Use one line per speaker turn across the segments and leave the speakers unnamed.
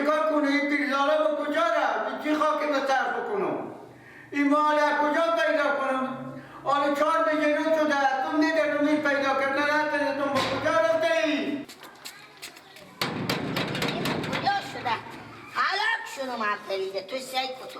چیکار کنه این پیرزاله به کجا رفت؟ چی خاکی به صرف کنم؟ این مال کجا پیدا کنم؟ آن 4 بجه رو شده تو نیده می پیدا کرده نتونه تو به کجا رفته ای؟
کجا شده؟ حلاک شده من پریده تو سید کتو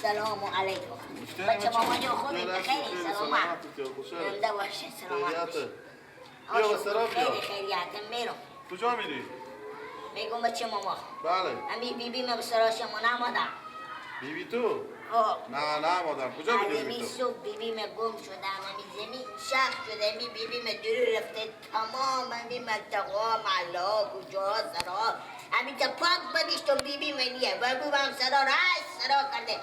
سلام علیکم بچه ماما جو خوبی بخیری سلامت زنده باشه سلامت
بیا به سرا بیا
خیلی خیریتم میرم
کجا میری؟
میگم بچه ماما
بله
امی بیبی من به سراش ما نمادم
بیبی تو؟ نه مادم کجا میری بیبی تو؟
صبح بیبی من گم شدم امی زمین شخ شده امی بیبی من دور رفته تمام امی منطقه محلا کجا سرا امی تا پاک بگیشتم بیبی منیه بگو هم سرا رای سرا کرده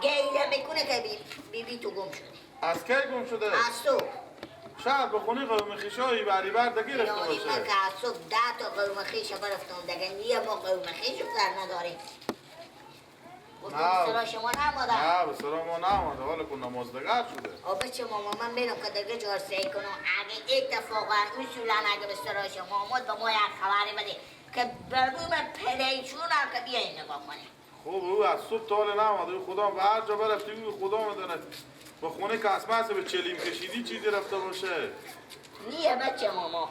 گیره میکنه که بیبی تو گم شده
از کی گم شده؟
از صبح
شاید به خونه قوم خیشایی بری بردگی رفته
یعنی
باشه
من که از صبح 10 تا قوم خیش برفتم دیگه نیه ما قوم خیش رو سر نداریم گفتم سرا شما نمادم
نه به سرا ما نماده حالا کن نمازدگر شده
بچه ماما من میرم که دیگه جارسه کنم اگه اتفاقا اصولا اگه به سرا شما آمد به ما یک خبری بده که برگوی من پریشونم که بیاین نگاه کنیم
خوب او از صبح تا حالا نماده خدا به هر جا برفتی او خدا میدونه به خونه که اسمه به چلیم کشیدی چیزی رفته باشه
نیه بچه ماما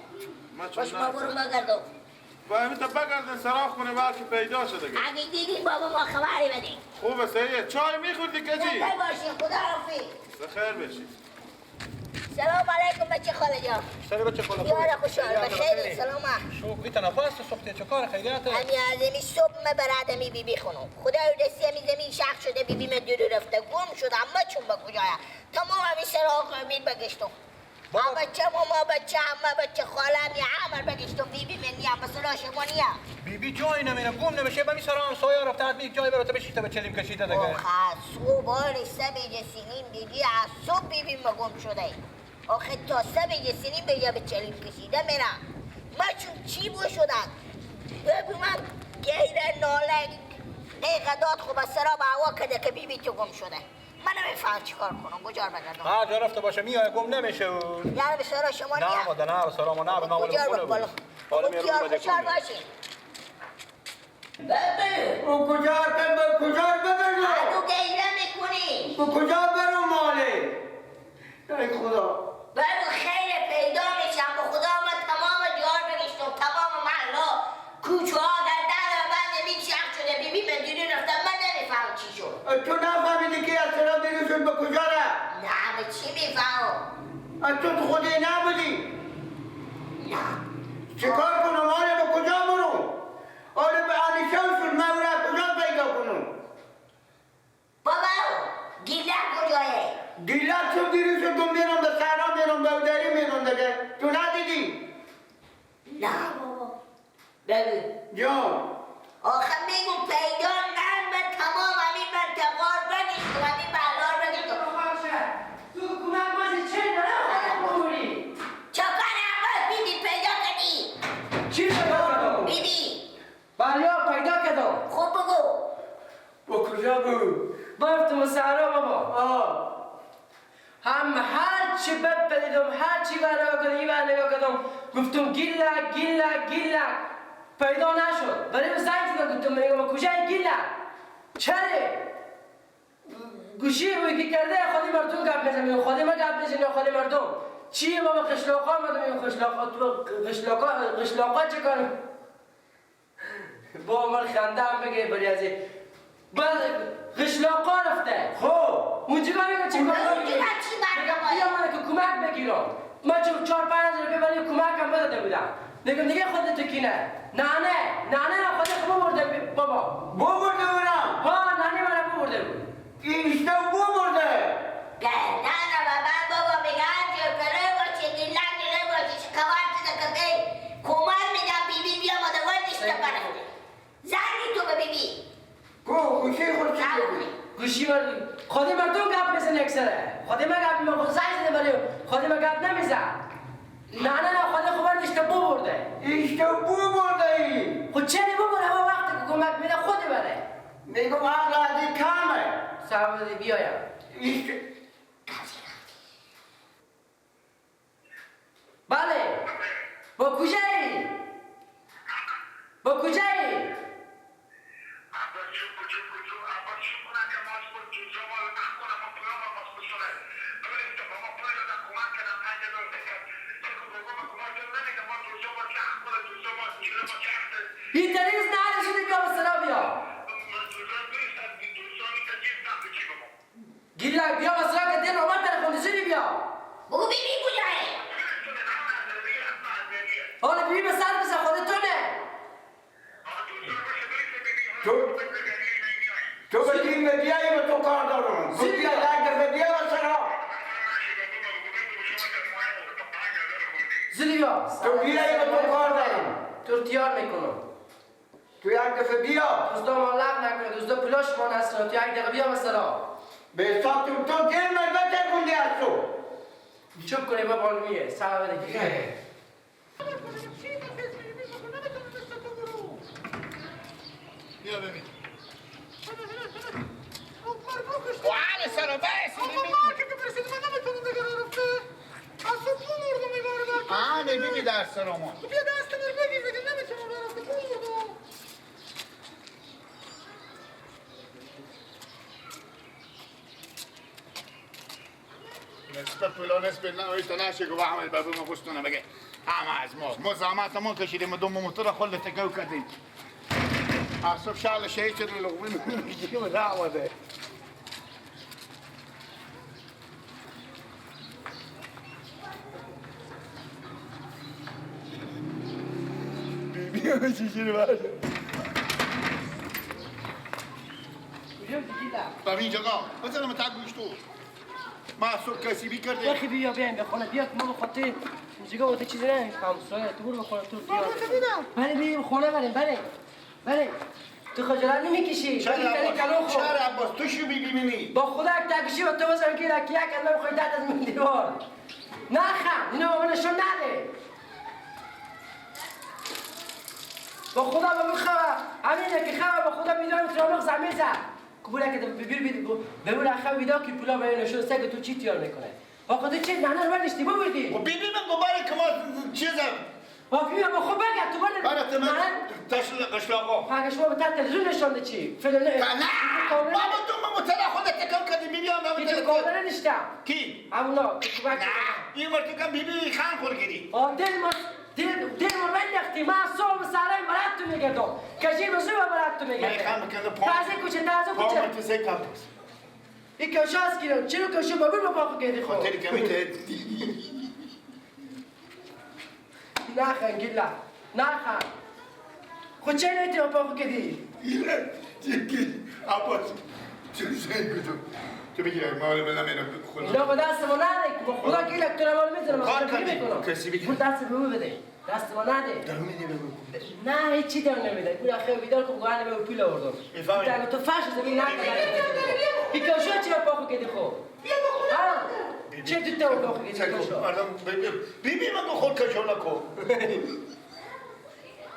باش ما برو بگردم
با همین تا بگردن سراخ کنه بلکه پیدا شده
اگه دیدیم بابا ما خبری بدیم
خوبه سیه چای میخوردی کجی؟
زنده باشی خدا حافظ
بخیر بشی
سلام علیکم بچه خاله جان
سلام بچه خاله
بیاره خوشحال بخیری سلامه
شو بیت نفس سوخته چه کار خیریته
امی از امی صبح ما براد امی بیبی خونم خدا دستی امی زمین شخ شده بیبی من دور رفته گم شده اما چون به کجایا تمام امی سراغ امید بگشتم بچه ماما بچه همه بچه خاله امی عمر بگشتم بیبی من نیم بسلا شما نیم
بیبی جایی نمیره گم نمیشه بمی سرام سایه رفته از یک جایی براته بشیته به چلیم کشیده دیگه
آخه صبح رسته بگه سینیم بیبی از صبح بیبی ما گم شده آخه تا سه بگه سینیم بگه به چلیم کشیده میرم ما چون چی بو شدن بگو من گیره ناله دیگه داد خوب از سرا به هوا کده که بیبی تو گم شده من نمیفهم چی کار کنم بجار بگردم
هر جا رفته باشه میای گم نمیشه
یعنی به سرا شما نیم
نه ماده نه به سلام نه به نامل
بجار بگردم بجار خوشحال باشی ببه
او کجا ببرم؟
هنو گیره میکنی
او کجا برم ماله؟ ای خدا
بگو خیر پیدا میشم به خدا من تمام دیار بگشتم تمام محلا کوچه ها در در و بند شخ شده بیبی من دیری رفتم من نمیفهم چی شد
تو نفهمیدی که از سرا بیرون به کجا رفت؟
نه به چی میفهم
تو خودی نبودی؟
نه
چیکار کنم آره به کجا برم؟ آره به علیشان شد من را کجا پیدا کنم؟
بابا گیلک کجایه
گیلک شد بیرون شد تو میرم به سرا میرم به دری میرم دیگه تو ندیدی؟
نه بابا بگو
جان
آخه میگم پیدا نه من تمام همین منطقار بگیشتم همین بردار بگیشتم
تو کمک بازی چه داره بگوری؟
چکار عباس بیبی پیدا کردی
چی پیدا کردم؟
بیبی
بلیا پیدا کردم
خوب بگو
با کجا برو؟
برفتم سهرا بابا هم هر چی بد پدیدم هر چی نگاه کردم این نگاه کردم گفتم گیلک پیدا نشد برای زنگ زدم گفتم میگم کجای گیلک چره گوشی روی که کرده خودی مردم گپ میزنم خودی ما گپ میزنم خودی مردم چیه بابا قشلاقا آمدم قشلاقا تو قشلاقا چه کنم با من خنده هم بگه بری از این بعد قشلاقا رفته
خب
اونجا میگه چی کار بیا من که کمک بگیرم من 4-5 هزار ببری کمک هم بداده بودم نگم دیگه خودت کینه نه خودت خب برده بابا
برده برم
ها نانی من برده بود
اینشتا برده
نه بابا میگه هر پره باشه گله باشه شکوار شده که بی کمک میدم بیبی بیا مادوار نیشتا برده زنگی تو به بیبی
گوشی خود چی بگوی؟
گوشی خودی مردم گپ میزن اکثره خودی من گپ میزن زنگ زده ولی خودی من گپ نمیزن نه خودی خبر نیشتا برده
اینشتا برده ای
خود چه ببره هوا وقتی که کمک میده خودی بره
میگم عقل از این کمه.
صبر بده بیایم.
ایش-
بله. با کجایی؟ با کجایی؟ اینترنت نه شده بیا به سلام بیا. گیلا بیا به سلام که دل اومد تلفن شدی بیا.
بگو بیبی کجایی؟
حالا بیبی به سر بزن خودتونه.
تو به تیم بیایی و تو کار دارم. تو بیا اگر بیا و سرا.
زلی بیا.
تو بیایی و تو کار دارم.
تو تیار میکنم.
تو یک دفعه بیا.
دوستا ما لغ نکنه دوستا پلاش ما نستن تو یک دقیقه بیا مثلا
به حساب تو گیر مربطه کندی از تو.
چوب کنه با بالمیه سلام علیکم
بیا ببین
وعلى سلام بس
ببین در سراما نسبت پلا نسبت نوشت نشه که بعمل بابا ما خشتونه بگه همه از ما زحمت ما کشیدیم دوم موتور خل تکو کردیم اصف شال شیء چه لغوی میگیم دعوته بیبی چیزی باشه ببین جگا مثلا متعب گوش تو ما صبح کسی بی کرده
بخی بیا بیایم به خونه بیا که ما بخاطر جگا وقت چیزی نمیفهم سایه تو برو به خونه تو بیار بله بریم خونه بریم بله تو خجالت نمیکشی
چرا عباس تو شو ببینی
با خدا یک تکشی و تو بزن که یک از من بخوای دست از من دیوار نخم اینو با من نشون نده با خدا با من خواه همینه که خواه با خدا میدونم ترامق زمین زد کبوله که ببور اخواه بیدا که پولا باید نشون سه تو چی تیار میکنه با خدا چی نه رو بردشتی ببردی
و بیبی من دوباره که ما چیزم
با بیبی با خود بگه تو
برای تو من تشل قشلاقا
فقط شما به تلویزیون نشونده چی فیلم نه
نه بابا تو ما متلا خودت تکم کردی بیبی هم
که تو کامره نشتم
کی؟
اونا که تو
نه این مرتکم بیبی خان خور کردی
دل ما بندختی ما صبح سرای برات تو میگردم کجی بزرگ برات تو میگردم
من خان بکنم
تازه کوچه
پامت سه کابتس
این کشو از کیلو چرا کشو بابور با پاکو کردی خود
خاطر کمیته
نخن گیلا نخن خود چه نیتی با پاکو کردی
ایله چیکی عباس چون شایی کتو تو بگیره مال بلم اینا خود
اینا با دست ما نده با خدا گیلا تو رو میزنم
کار
خدا
کردی؟
میکنم
کسی بگیر.
بود دست به بده دست ما نده
درو میدی بگو
نه هیچی در نمیده پول اخیر بیدار کن گوهر نمیده پول آوردم
میفهمی؟
اگه تو فرش زمین نکنه این کشو چی با پاکو کردی خود ها چه تو تو پاکو کردی کشو
مردم بیبی من خود کشو نکن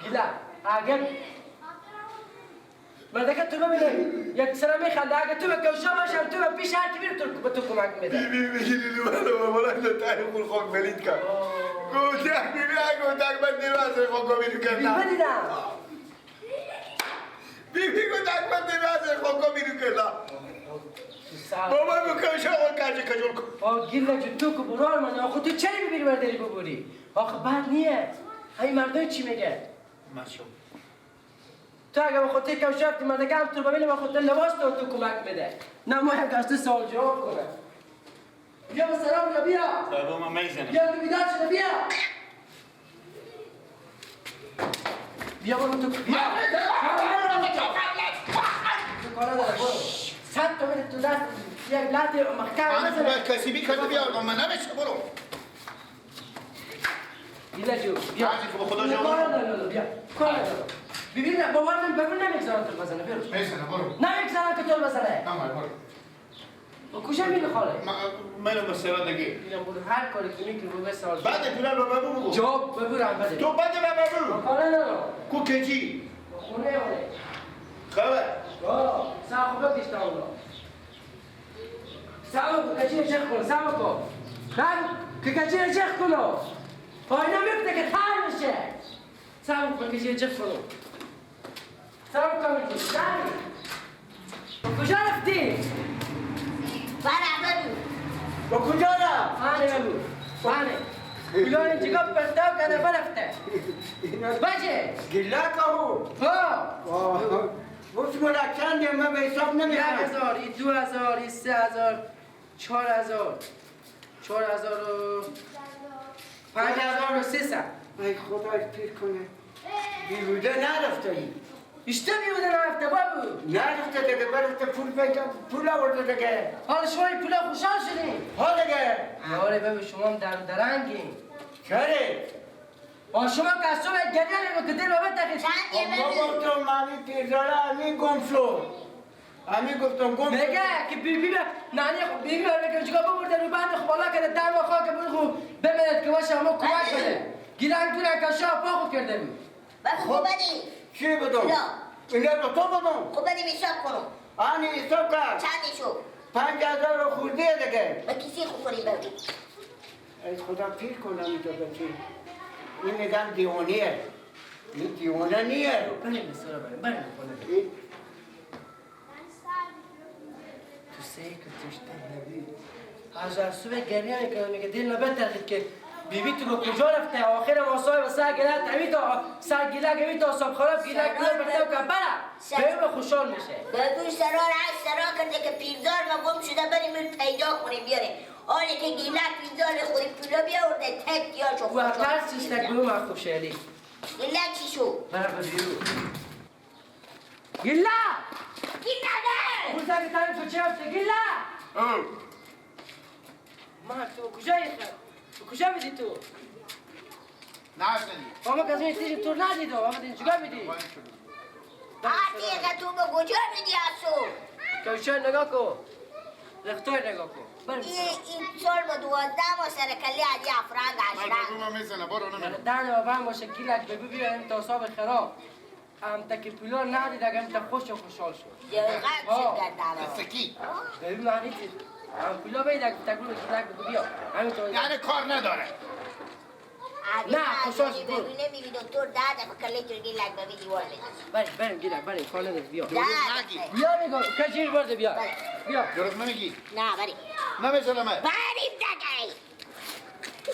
گیلا اگر مردکه تو ببینه یک سر میخنده اگه تو به کشا باشم تو به پیش هر کی میره تو به تو کمک میده
بیبی بگیری رو منو مولا تو تاریخ الخوک بلید کرد گوشک بیبی گوشک من دیرو از خوک بیرو کردم
بدیدم
بیبی گوشک من دیرو از خوک بیرو کردم بابا بکشا و کجا کجول کن
آه گیلا جو تو که برار من آخه تو چری ببینی برداری ببوری آخه بد نیه همین مردم چی میگه
ماشو
تو اگه به خاطر کم شفتی مردگه هم تو ببینی به خاطر لباس تو کمک بده نه ما یک از تو سوال جواب کنه بیا به سلام بیا
بابا من میزنم
بیا تو بیدار شده بیا بیا برو تو بیا تو کارا داره برو صد تا میده تو دست یک لط محکم
من
بزنه
تو کسی بی کرده بیا من نمیشه برو
گیلا جو بیا
بعضی که به خدا جواب
کارا داره بیا کارا داره ببین باور نمیگذارم تو بزنه برو
میزنم برو
نمیگذارم که تو بزنه
نمای برو
و کجا میره خاله
منو مسئله دیگه
اینا برو هر کاری که میکنی رو بساز
بعد پولا رو بابا بگو
جواب ببرم بده
تو بعد بابا بگو
کار ندارم
کو کجی
خونه اوله
خبر
آه آتیش داونا سامو کچی چخ کن سامو کو خان که کچی چخ کنو آینه میفته که تار میشه سامو کچی چخ کنو سامو کمی سامی کجا رفتی؟
برا بگو
با کجا رفت؟
فانه بگو فانه بلون جگا پرتاو کنه برفته بچه
گله کهو
ها
بوش مرا چنده من به حساب نمیکنم
1000 این 2000 این 3000 4000 4000 و 5300
ای خدای پیر کنه بیروده نرفته ای
اشته بیوده نرفته بابو
نرفته دیگه برفته پول آورده دیگه
حالا شما این پولا خوشحال شدین
ها دیگه
آره بابا شما هم درنگین
چره؟
شما کسو باید گریه نگو که دل بابت تخیش
چنده
ما
بگو
گفتم مامی پیرزاله همین گم شد همین گفتم گم شد
میگه که بی نانی بی بگه چیکار ببرده رو بند خوالا کرده دم و خاک برو بمیرد که باشه همون کمک بده گیرنگ کشا پا خود کرده بود
بگو خوب بدی
چی بدم؟
نه.
اینه به تو بدم
خوب بدی حساب کنم
آنی حساب کرد
چندی شو
5000 رو خوردیه دیگه
به کسی خوب کنی بگو
ای خدا پیر کنم این تو بچه این میگم دیوانیه این دیوانه نیه
بریم بسرا بریم
این
تو سه که توش نبی از صبح گریه میکنه میگه دل نبترد که بیبی تو کجا رفته آخر ما صاحب سر گله تمی تا سر گله گمی تا صاحب خراب گله گله برتاو که برا به خوشحال میشه
بگو سرار عیش سرار کرده که پیرزار ما گم شده بریم پیدا کنیم بیاریم حالی که گیله پیرزار خوری پولا بیاورده تک دیاشو
و هر چیز تکلو ما خوب شدی
گیله چی شو؟
برا بیرو گله
گیله نه
بوزا که تایی تو چه هفته گله ما تو کجایی کجا بیدی تو؟
نشنی
اما کسی تیجی تو ندیدو اما دیدی چگاه بیدی؟
آتیقه تو به کجا میدی اصول؟
کشای نگاه کن رختای نگاه کن بریم
این سال با 12 ما سر کلی علی افراد
من
عشرا
بگو میزنه برو نمیره
دهن و برم باشه گیلک ببی بیاریم تا صاحب خراب ام تکی پولا ندید اگر تا خوش و خوشحال شد
دقیقا چه گردن
سکی
ببین معنی چیز ام پولا بید اگر تکلو گیلک بگو بیا همین تو
یعنی کار نداره
نه، خوشحال شد.
ببینه میگی دکتر 10 دفعه کلی تو گیلک ببی دیوار بزن
بریم گیلک بریم کار نداره بیا
10
نگی.
دفعه
بیا میگم کجیر برده بیا بیا
درست نمیگی
نه بری
نمیزنم
بری